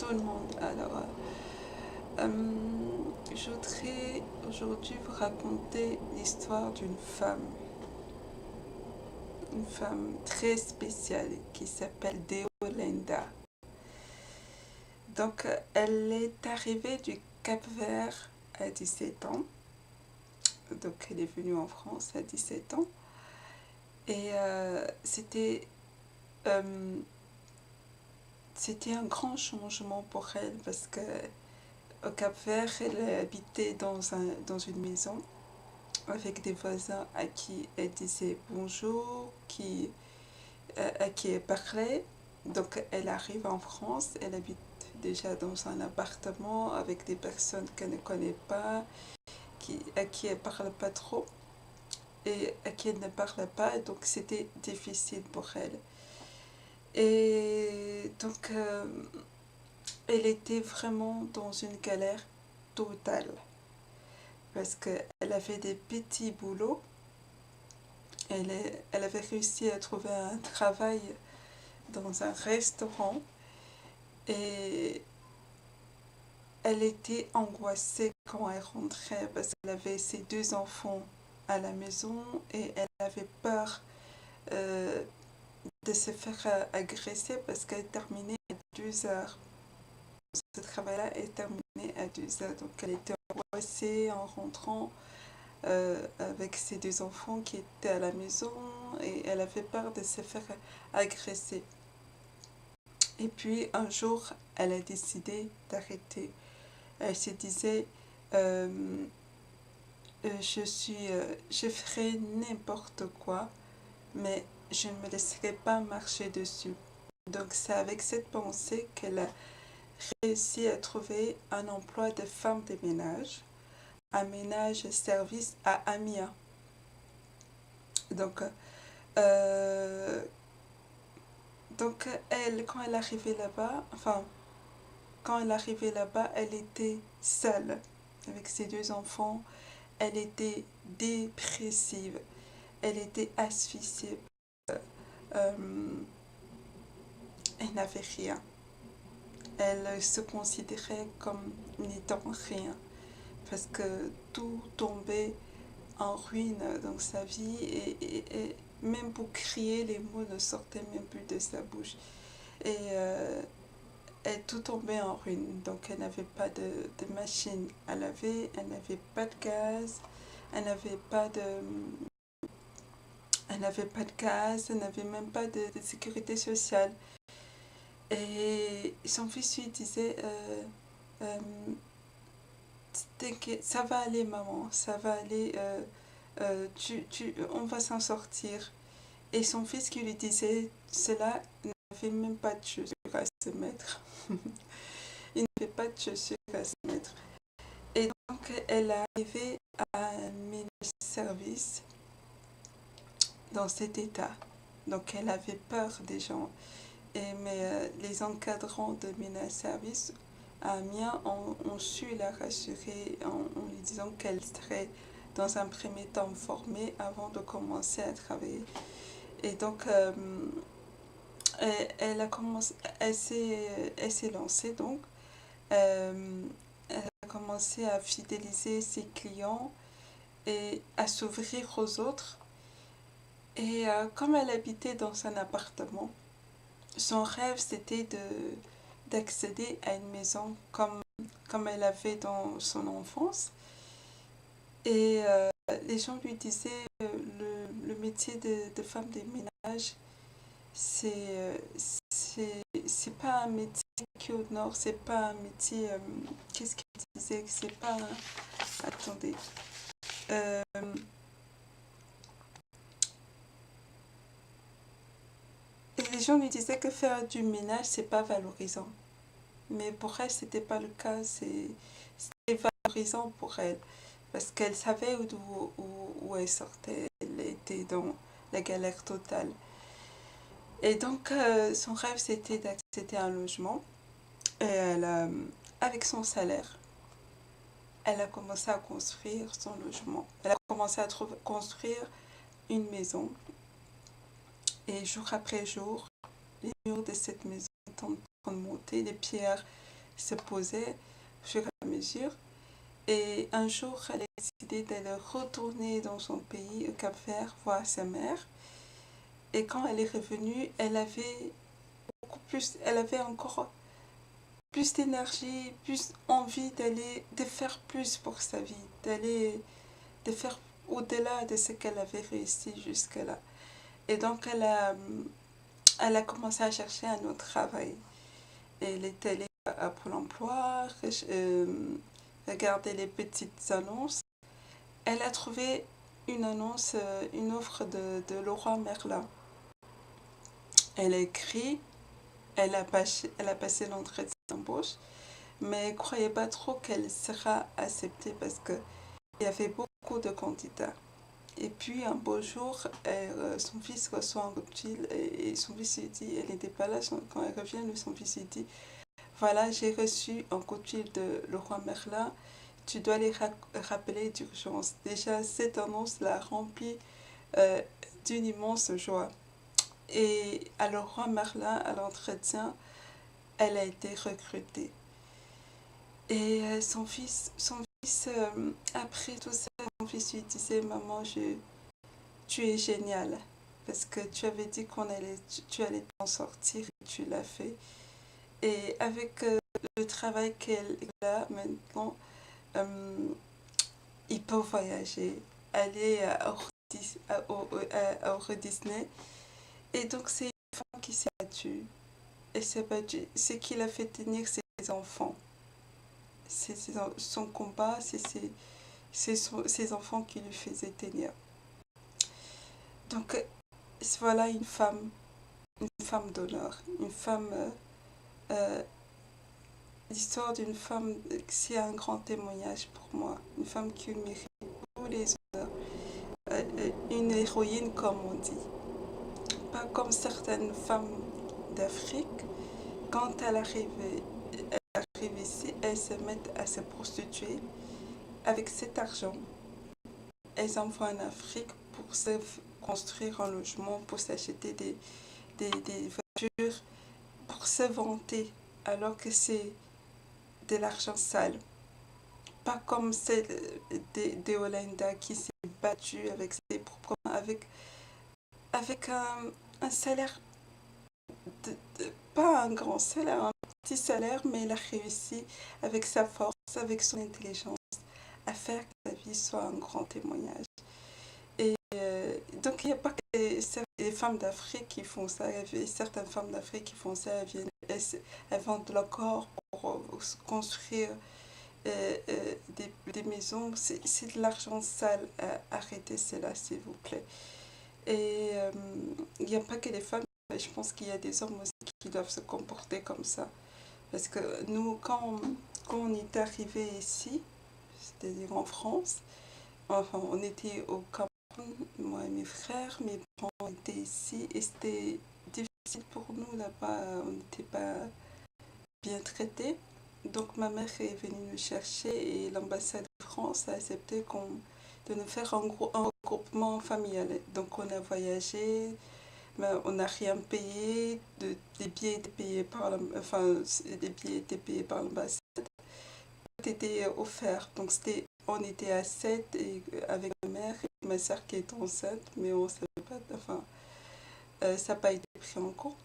tout le monde. Alors, je voudrais aujourd'hui vous raconter l'histoire une femme très spéciale qui s'appelle Deolenda. Donc, elle est arrivée du Cap-Vert à 17 ans. Donc, elle est venue en France à 17 ans. Et euh, c'était un grand changement pour elle parce que au Cap-Vert, elle habitait dans une maison avec des voisins à qui elle disait bonjour, à qui elle parlait. Donc elle arrive en France, elle habite déjà dans un appartement avec des personnes qu'elle ne connaît pas, à qui elle ne parle pas trop et à qui elle ne parle pas. Donc c'était difficile pour elle. Et donc elle était vraiment dans une galère totale parce qu'elle avait des petits boulots. Elle avait réussi à trouver un travail dans un restaurant et elle était angoissée quand elle rentrait parce qu'elle avait ses deux enfants à la maison et elle avait peur euh, de se faire agresser parce qu'elle terminait à 2 heures. Ce travail-là est terminé à 2 heures. Donc elle était angoissée en rentrant avec ses deux enfants qui étaient à la maison et elle avait peur de se faire agresser. Et puis un jour, elle a décidé d'arrêter. Elle se disait, euh, je ferai n'importe quoi, mais je ne me laisserai pas marcher dessus. Donc c'est avec cette pensée qu'elle a réussi à trouver un emploi de femme de ménage, un ménage-service à Amiens. Donc, euh, donc elle, quand elle arrivait là-bas, quand elle arrivait là-bas, elle était seule avec ses deux enfants. Elle était dépressive. Elle était asphyxiée. Euh, elle n'avait rien. Elle se considérait comme n'étant rien parce que tout tombait en ruine dans sa vie et même pour crier, les mots ne sortaient même plus de sa bouche. Et tout tombait en ruine. Donc elle n'avait pas de machine à laver, elle n'avait pas de gaz, elle n'avait pas de, elle n'avait même pas de sécurité sociale. Et son fils lui disait, euh, t'inquiète, ça va aller maman, ça va aller, on va s'en sortir. Et son fils qui lui disait cela n'avait même pas de chaussures à se mettre. Il n'avait pas de chaussures à se mettre. Et donc elle est arrivée à un ménage-service dans cet état. Donc elle avait peur des gens. Mais les encadrants de ménage-service à Amiens ont su la rassurer en lui disant qu'elle serait dans un premier temps formée avant de commencer à travailler. Et donc elle a commencé, elle s'est lancée donc. Euh, elle a commencé à fidéliser ses clients et à s'ouvrir aux autres. Et comme elle habitait dans un appartement, son rêve c'était d'accéder à une maison comme elle avait dans son enfance. Et les gens lui disaient le métier de femme de ménage, c'est euh, c'est pas un métier qui au nord, c'est pas un métier. Qu'est-ce qu'il disait que c'est pas un, attendez. Euh, et les gens lui disaient que faire du ménage, c'est pas valorisant. Mais pour elle, c'était pas le cas. C'était valorisant pour elle. Parce qu'elle savait où elle sortait. Elle était dans la galère totale. Et donc, son rêve, c'était d'accéder à un logement. Et avec son salaire, elle a commencé à construire son logement. Elle a commencé à construire une maison. Et jour après jour, les murs de cette maison étaient en train de monter, les pierres se posait au fur et à mesure. Et un jour, elle a décidé d'aller retourner dans son pays, au Cap-Vert, voir sa mère. Et quand elle est revenue, elle avait beaucoup plus, elle avait encore plus d'énergie, plus envie d'aller, de faire plus pour sa vie, de faire au-delà de ce qu'elle avait réussi jusque-là. Et donc, elle a commencé à chercher un autre travail. Elle est allée à Pôle emploi, regarder les petites annonces. Elle a trouvé une annonce, une offre de Leroy Merlin. Elle a écrit, elle a passé l'entretien d'embauche, mais elle ne croyait pas trop qu'elle sera acceptée parce qu'il y avait beaucoup de candidats. Et puis un beau jour, son fils reçoit un coup de fil et son fils lui dit, elle n'était pas là, quand elle revient, son fils lui dit, voilà, j'ai reçu un coup de fil de Leroy Merlin, tu dois les rappeler d'urgence. Déjà, cette annonce l'a remplie euh, d'une immense joie. Et à Leroy Merlin, à l'entretien, elle a été recrutée. Et après tout ça, son fils lui disait, maman, tu es géniale. Parce que tu avais dit tu allais t'en sortir et tu l'as fait. Et avec le travail qu'elle a maintenant, euh, il peut voyager, aller à Euro Disney. Et donc, c'est une femme qui s'est battue. Elle s'est battue. Ce qui l'a fait tenir, c'est ses enfants. Son combat, ses enfants qui lui faisaient tenir. Donc, voilà une femme d'honneur, une femme. Euh, L'histoire d'une femme, c'est un grand témoignage pour moi. Une femme qui mérite tous les honneurs. Une héroïne, comme on dit. Pas comme certaines femmes d'Afrique. Quand elles arrivent ici, elles se mettent à se prostituer. Avec cet argent, elles envoient en Afrique pour se construire un logement, pour s'acheter des voitures, pour se vanter, alors que c'est de l'argent sale. Pas comme celle de Olinda qui s'est battue avec ses propres mains, avec un salaire, pas un grand salaire, un petit salaire, mais elle a réussi avec sa force, avec son intelligence, à faire que sa vie soit un grand témoignage. Et donc il n'y a pas que les femmes d'Afrique qui font ça, il y a certaines femmes d'Afrique qui font ça, elles vendent leur corps pour construire des maisons, c'est de l'argent sale. Arrêtez cela, s'il vous plaît. Et il n'y a pas que les femmes, je pense qu'il y a des hommes aussi qui doivent se comporter comme ça. Parce que nous, quand on est arrivé ici, c'est-à-dire en France, enfin, on était au Cameroun, moi et mes frères, mes parents étaient ici, et c'était difficile pour nous là-bas, on n'était pas bien traités. Donc ma mère est venue nous chercher et l'ambassade de France a accepté de nous faire un regroupement familial. Donc on a voyagé, mais on n'a rien payé, les billets étaient payés par les billets étaient payés par l'ambassade. Tout était offert. Donc on était à 7 et, avec ma mère et ma soeur qui est enceinte, mais on savait pas, ça n'a pas été pris en compte.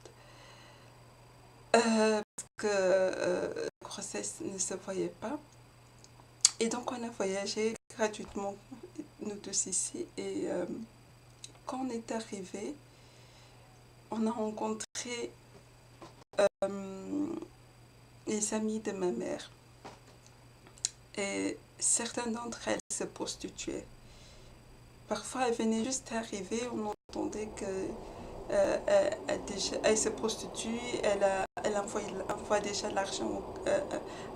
Parce que la grossesse ne se voyait pas. Et donc on a voyagé gratuitement, nous tous ici. Et quand on est arrivé, on a rencontré les amis de ma mère. Et certaines d'entre elles se prostituaient. Parfois, elles venaient juste d'arriver, on entendait que elle se prostitue, elle envoie déjà de l'argent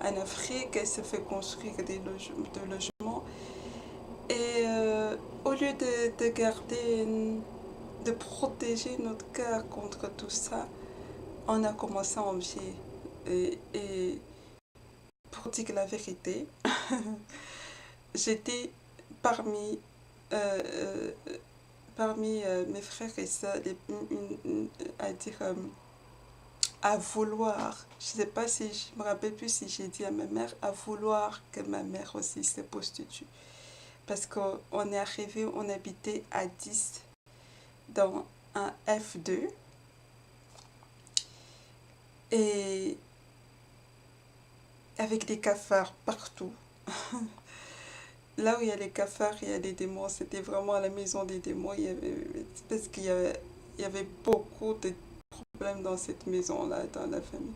en Afrique, elle se fait construire des logements. Et au lieu de garder, de protéger notre cœur contre tout ça, on a commencé à envier. Et pour dire la vérité, j'étais parmi, euh, euh, parmi mes frères et sœurs, à dire à vouloir, je sais pas si je me rappelle plus si j'ai dit à ma mère, à vouloir que ma mère aussi se prostitue. Parce qu'on est arrivé, on habitait à 10 dans un F2 et avec des cafards partout. Là où il y a les cafards, il y a des démons. C'était vraiment la maison des démons. Parce il y avait beaucoup de problèmes dans cette maison-là, dans la famille.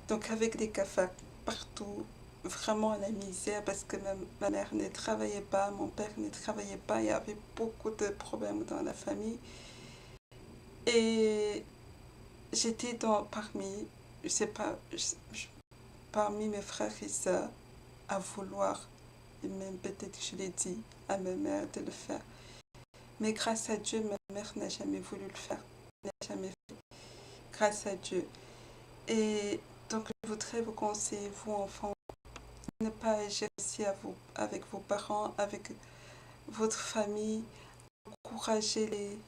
Donc avec des cafards partout, vraiment la misère parce que ma mère ne travaillait pas, mon père ne travaillait pas, il y avait beaucoup de problèmes dans la famille. Et j'étais parmi, je sais pas, parmi mes frères et sœurs à vouloir, et même peut-être que je l'ai dit à ma mère de le faire. Mais grâce à Dieu, ma mère n'a jamais voulu le faire. N'a jamais fait. Grâce à Dieu. Et donc, je voudrais vous conseiller, vous enfants, ne pas agir aussi avec vos parents, avec votre famille. Encouragez-les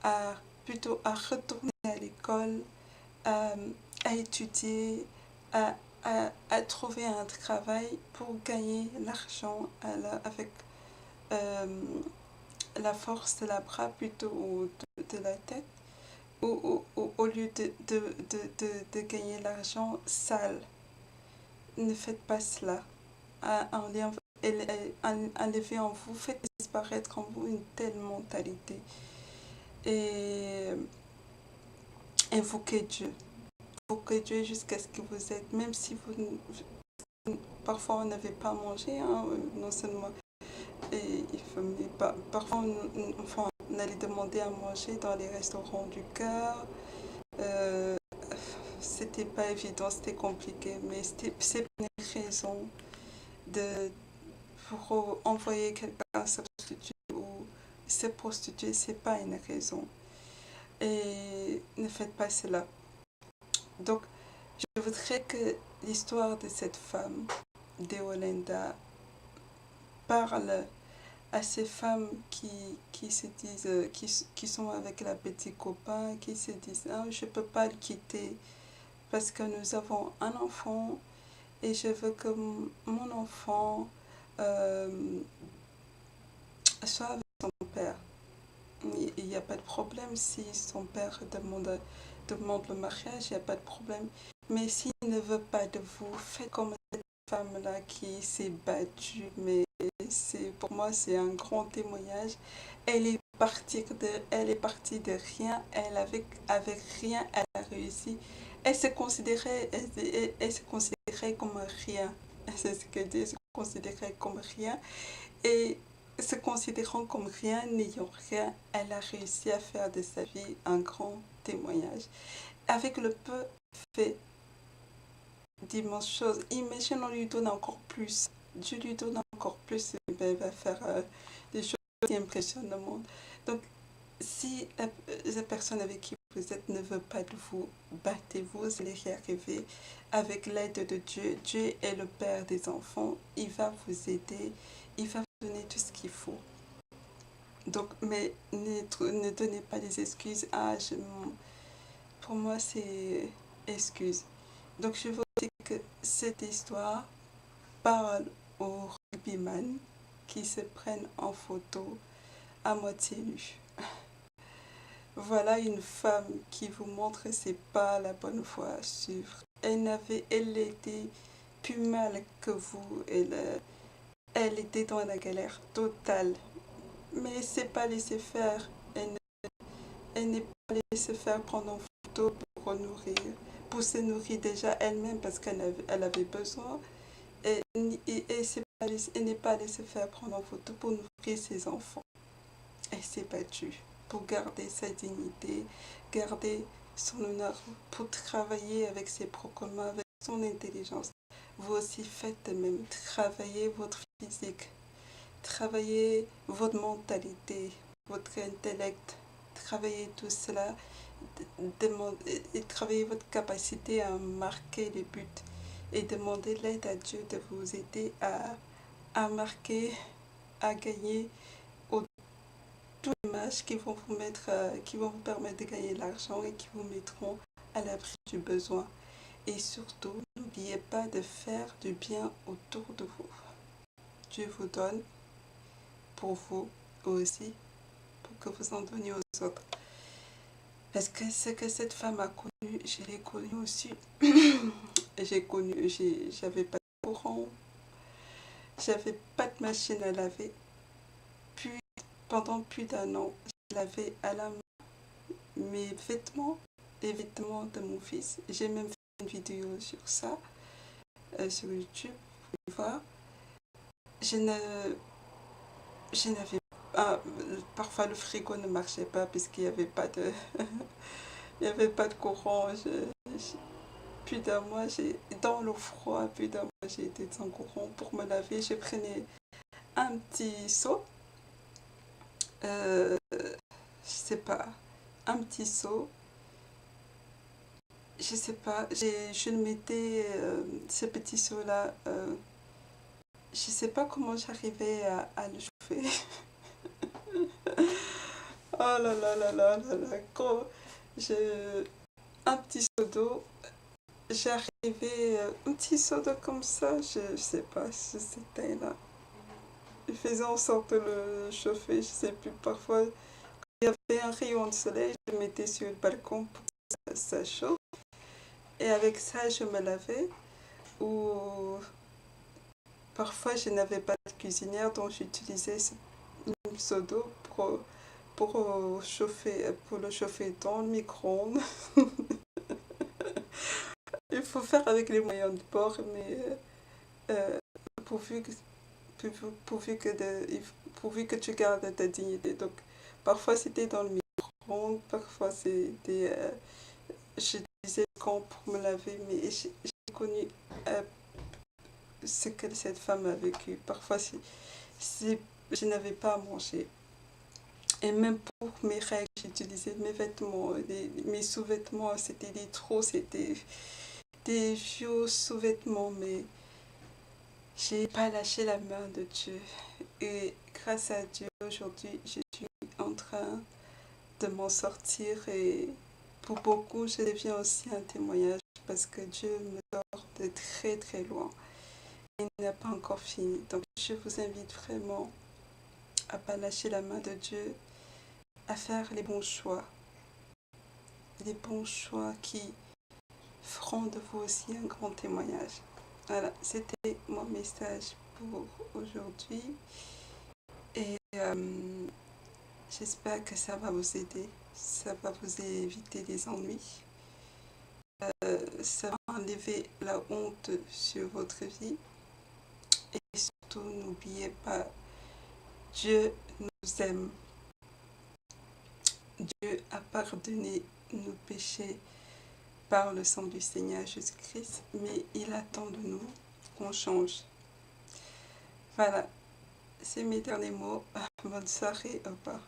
à plutôt à retourner à l'école, à, à étudier, à, à trouver un travail pour gagner l'argent avec euh, la force de la bras plutôt de la tête. Au lieu de gagner l'argent sale, ne faites pas cela. Enlevez en vous, faites disparaître en vous une telle mentalité. Et invoquez Dieu. Invoquez Dieu jusqu'à ce que vous êtes, même si parfois on n'avait pas mangé, hein, non seulement, et parfois enfin, on allait demander à manger dans les restaurants du cœur. Euh, C'était pas évident, c'était compliqué, mais c'est pas une raison de pour envoyer quelqu'un se prostituer ou se prostituer, c'est pas une raison. Et ne faites pas cela. Donc, je voudrais que l'histoire de cette femme, Deolenda, parle à ces femmes qui se disent, qui sont avec la petite copain, qui se disent, ah, je peux pas le quitter parce que nous avons un enfant et je veux que mon enfant euh, soit avec son père. Il n'y a pas de problème si son père demande le mariage, il n'y a pas de problème. Mais s'il ne veut pas de vous, faites comme cette femme-là qui s'est battue. Mais pour moi, c'est un grand témoignage. Elle est partie de rien. Avec rien, elle a réussi. Elle se considérait comme rien. C'est ce qu'elle dit, elle se considérait comme rien. Et se considérant comme rien, n'ayant rien, elle a réussi à faire de sa vie un grand témoignage. Avec le peu fait d'immenses choses. Imagine, on lui donne encore plus. Dieu lui donne encore plus, et ben, elle va faire des choses qui impressionnent le monde. Donc, si la personne avec qui vous êtes ne veut pas de vous, battez-vous, vous allez y arriver. Avec l'aide de Dieu, Dieu est le Père des enfants, il va vous aider, il va vous donner tout ce qu'il faut. Donc, mais ne donnez pas des excuses. Ah, pour moi, c'est excuse. Donc, je veux dire que cette histoire parle aux rugbyman qui se prennent en photo à moitié nus. Voilà une femme qui vous montre que c'est pas la bonne voie à suivre. Elle était plus mal que vous. Elle était dans la galère totale. Mais elle s'est pas laissée faire. Elle n'est pas laissée faire prendre en photo pour nourrir. Pour se nourrir déjà elle-même parce elle avait besoin. Elle n'est pas laissée faire prendre en photo pour nourrir ses enfants. Elle s'est battue pour garder sa dignité, garder son honneur, pour travailler avec ses propres mains, avec son intelligence. Vous aussi faites de même. Travaillez votre physique, travaillez votre mentalité, votre intellect, travaillez tout cela, et travaillez votre capacité à marquer les buts et demandez l'aide à Dieu de vous aider à marquer, à gagner toutes les matchs qui vont vous permettre de gagner l'argent et qui vous mettront à l'abri du besoin. Et surtout, n'oubliez pas de faire du bien autour de vous. Dieu vous donne pour vous aussi, pour que vous en donniez aux autres. Parce que ce que cette femme a connu, je l'ai connu aussi. J'avais pas de courant, j'avais pas de machine à laver. Puis, pendant plus d'un an, je lavais à la main mes vêtements, les vêtements de mon fils. J'ai même fait une vidéo sur ça, sur YouTube, vous pouvez voir. Je ne, je n'avais pas, parfois le frigo ne marchait pas puisqu'il n'y avait pas de, il y avait pas de courant. Plus d'un mois, dans le froid, plus d'un mois, j'ai été sans courant pour me laver. Je prenais un petit seau, je sais pas, un petit seau, je sais pas, je le mettais, ce petit seau-là, je sais pas comment j'arrivais à le chauffer. Oh là là là là là là, quand je, un petit seau d'eau, j'arrivais, un petit seau d'eau comme ça, je sais pas si c'était là. Je faisais en sorte de le chauffer, je sais plus, parfois il y avait un rayon de soleil, je le mettais sur le balcon pour que ça chauffe. Et avec ça, je me lavais. Ou parfois, je n'avais pas de cuisinière, donc j'utilisais ce même seau d'eau pour le chauffer dans le micro-ondes. Il faut faire avec les moyens de bord, mais euh, pourvu que, pourvu que pourvu que tu gardes ta dignité. Donc, parfois, c'était dans le micro-ondes, parfois, c'était... j'utilisais le camp pour me laver, mais j'ai connu euh, ce que cette femme a vécu. Parfois, si je n'avais pas à manger. Et même pour mes règles, j'utilisais mes vêtements, mes sous-vêtements, c'était des trous, c'était des vieux sous-vêtements, mais j'ai pas lâché la main de Dieu. Et grâce à Dieu, aujourd'hui, je suis en train de m'en sortir et pour beaucoup, je deviens aussi un témoignage parce que Dieu me sort de très très loin. Il n'a pas encore fini. Donc je vous invite vraiment à ne pas lâcher la main de Dieu, à faire les bons choix qui feront de vous aussi un grand témoignage. Voilà, c'était mon message pour aujourd'hui et j'espère que ça va vous aider, ça va vous éviter des ennuis, ça va enlever la honte sur votre vie et surtout n'oubliez pas, Dieu nous aime. Dieu a pardonné nos péchés par le sang du Seigneur Jésus-Christ, mais il attend de nous qu'on change. Voilà, c'est mes derniers mots. Bonne soirée, au revoir.